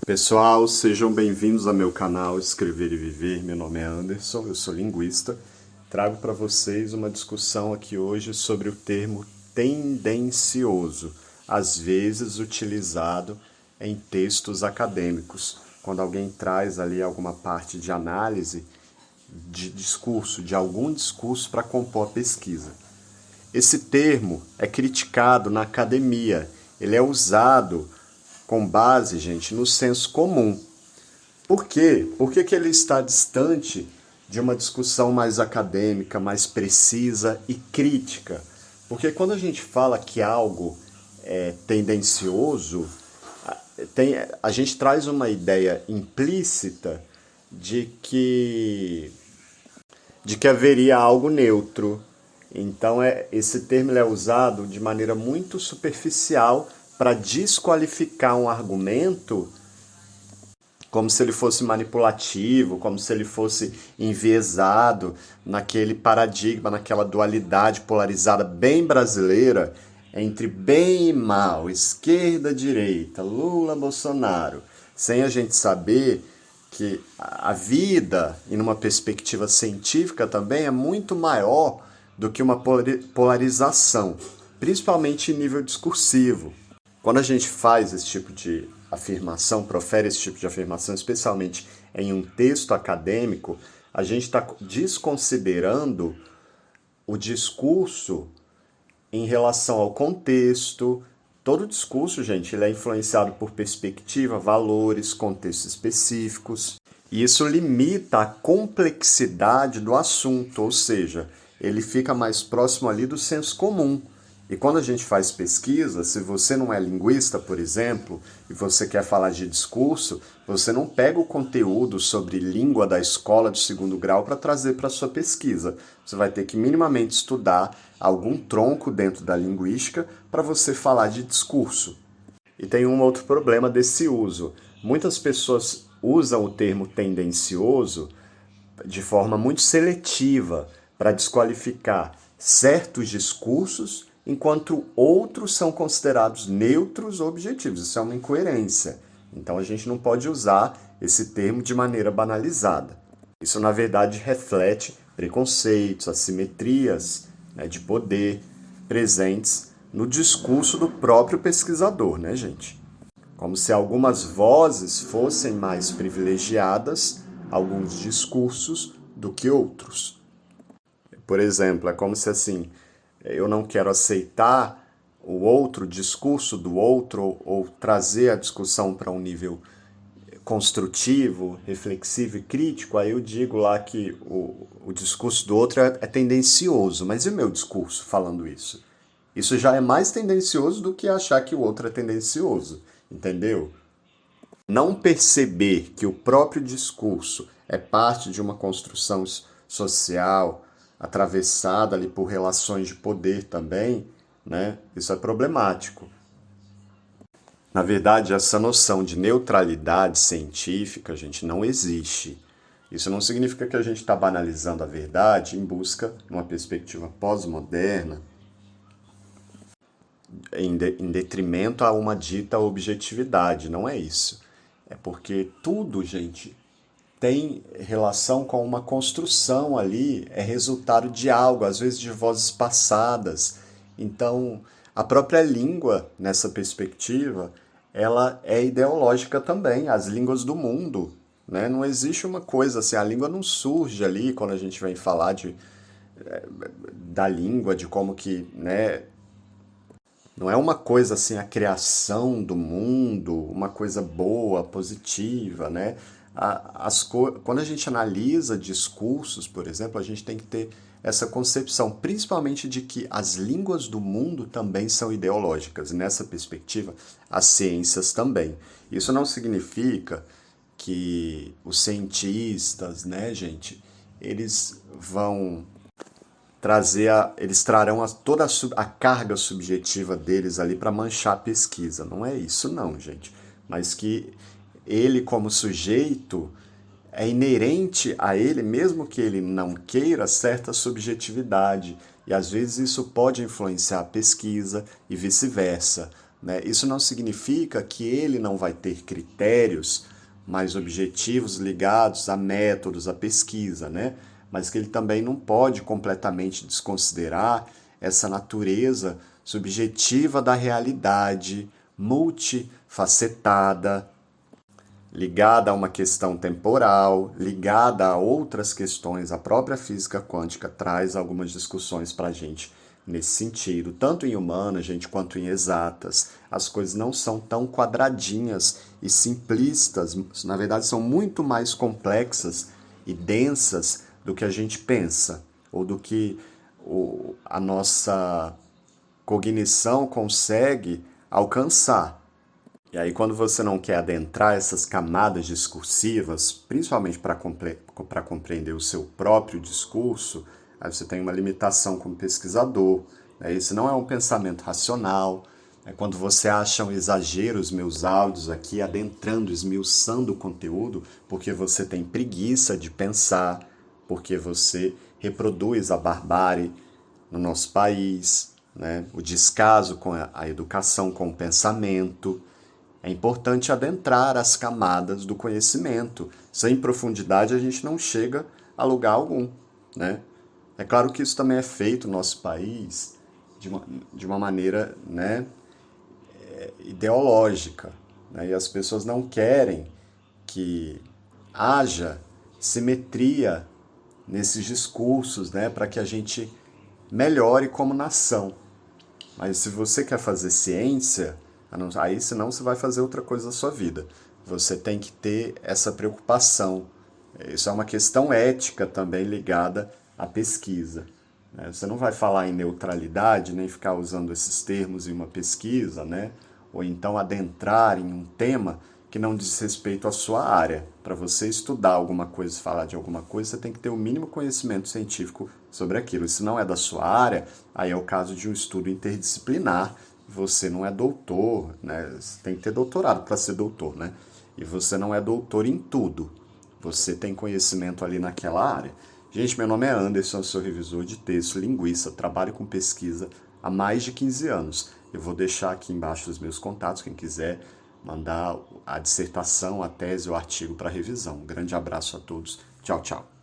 Pessoal, sejam bem-vindos ao meu canal Escrever e Viver. Meu nome é Anderson, eu sou linguista. Trago para vocês uma discussão aqui hoje sobre o termo tendencioso, às vezes utilizado em textos acadêmicos, quando alguém traz ali alguma parte de análise de discurso, de algum discurso para compor a pesquisa. Esse termo é criticado na academia, ele é usado com base, gente, no senso comum. Por quê? Por que ele está distante de uma discussão mais acadêmica, mais precisa e crítica? Porque quando a gente fala que algo é tendencioso, a gente traz uma ideia implícita de que haveria algo neutro. Então, esse termo é usado de maneira muito superficial para desqualificar um argumento como se ele fosse manipulativo, como se ele fosse enviesado naquele paradigma, naquela dualidade polarizada bem brasileira entre bem e mal, esquerda, direita, Lula, Bolsonaro, sem a gente saber que a vida, e numa perspectiva científica também, é muito maior do que uma polarização, principalmente em nível discursivo. Quando a gente faz esse tipo de afirmação, profere esse tipo de afirmação, especialmente em um texto acadêmico, a gente está desconsiderando o discurso em relação ao contexto. Todo discurso, gente, ele é influenciado por perspectiva, valores, contextos específicos. E isso limita a complexidade do assunto, ou seja, ele fica mais próximo ali do senso comum. E quando a gente faz pesquisa, se você não é linguista, por exemplo, e você quer falar de discurso, você não pega o conteúdo sobre língua da escola de segundo grau para trazer para a sua pesquisa. Você vai ter que minimamente estudar algum tronco dentro da linguística para você falar de discurso. E tem um outro problema desse uso. Muitas pessoas usam o termo tendencioso de forma muito seletiva para desqualificar certos discursos, enquanto outros são considerados neutros ou objetivos. Isso é uma incoerência. Então a gente não pode usar esse termo de maneira banalizada. Isso, na verdade, reflete preconceitos, assimetrias, né, de poder presentes no discurso do próprio pesquisador, né, gente? Como se algumas vozes fossem mais privilegiadas, alguns discursos, do que outros. Por exemplo, é como se assim, eu não quero aceitar o outro, discurso do outro, ou trazer a discussão para um nível construtivo, reflexivo e crítico, aí eu digo lá que o discurso do outro é tendencioso, mas e o meu discurso falando isso? Isso já é mais tendencioso do que achar que o outro é tendencioso, entendeu? Não perceber que o próprio discurso é parte de uma construção social, atravessada ali por relações de poder também, né? Isso é problemático. Na verdade, essa noção de neutralidade científica, gente, não existe. Isso não significa que a gente está banalizando a verdade em busca de uma perspectiva pós-moderna, em detrimento a uma dita objetividade. Não é isso. É porque tudo, gente, tem relação com uma construção ali, é resultado de algo, às vezes de vozes passadas. Então, a própria língua, nessa perspectiva, ela é ideológica também, as línguas do mundo, né? Não existe uma coisa assim, a língua não surge ali quando a gente vem falar da língua, de como que, né? Não é uma coisa assim, a criação do mundo, uma coisa boa, positiva, né? Quando a gente analisa discursos, por exemplo, a gente tem que ter essa concepção, principalmente de que as línguas do mundo também são ideológicas. E nessa perspectiva, as ciências também. Isso não significa que os cientistas, né, gente, eles vão eles trarão toda a carga subjetiva deles ali para manchar a pesquisa. Não é isso não, gente. Mas que ele, como sujeito, é inerente a ele, mesmo que ele não queira, certa subjetividade. E às vezes isso pode influenciar a pesquisa e vice-versa. né? Isso não significa que ele não vai ter critérios mais objetivos ligados a métodos, a pesquisa, né? Mas que ele também não pode completamente desconsiderar essa natureza subjetiva da realidade, multifacetada, ligada a uma questão temporal, ligada a outras questões. A própria física quântica traz algumas discussões para a gente nesse sentido, tanto em humanas, gente, quanto em exatas. As coisas não são tão quadradinhas e simplistas, na verdade são muito mais complexas e densas do que a gente pensa, ou do que a nossa cognição consegue alcançar. E aí, quando você não quer adentrar essas camadas discursivas, principalmente para compreender o seu próprio discurso, aí você tem uma limitação como pesquisador. Né? Esse não é um pensamento racional. Quando você acha um exagero os meus áudios aqui, adentrando, esmiuçando o conteúdo, porque você tem preguiça de pensar, porque você reproduz a barbárie no nosso país, né? O descaso com a educação, com o pensamento. É importante adentrar as camadas do conhecimento. Sem profundidade a gente não chega a lugar algum, né? É claro que isso também é feito no nosso país de uma maneira, né, ideológica, né? E as pessoas não querem que haja simetria nesses discursos, né, para que a gente melhore como nação. Mas se você quer fazer ciência, aí senão você vai fazer outra coisa da sua vida. Você tem que ter essa preocupação. Isso é uma questão ética também ligada à pesquisa. Você não vai falar em neutralidade, nem ficar usando esses termos em uma pesquisa, né? Ou então adentrar em um tema que não diz respeito à sua área. Para você estudar alguma coisa, falar de alguma coisa, você tem que ter o mínimo conhecimento científico sobre aquilo. E se não é da sua área, aí é o caso de um estudo interdisciplinar. Você não é doutor, né? Você tem que ter doutorado para ser doutor, né? E você não é doutor em tudo. Você tem conhecimento ali naquela área. Gente, meu nome é Anderson, eu sou revisor de texto, linguista, trabalho com pesquisa há mais de 15 anos. Eu vou deixar aqui embaixo os meus contatos, quem quiser mandar a dissertação, a tese, o artigo para revisão. Um grande abraço a todos. Tchau, tchau.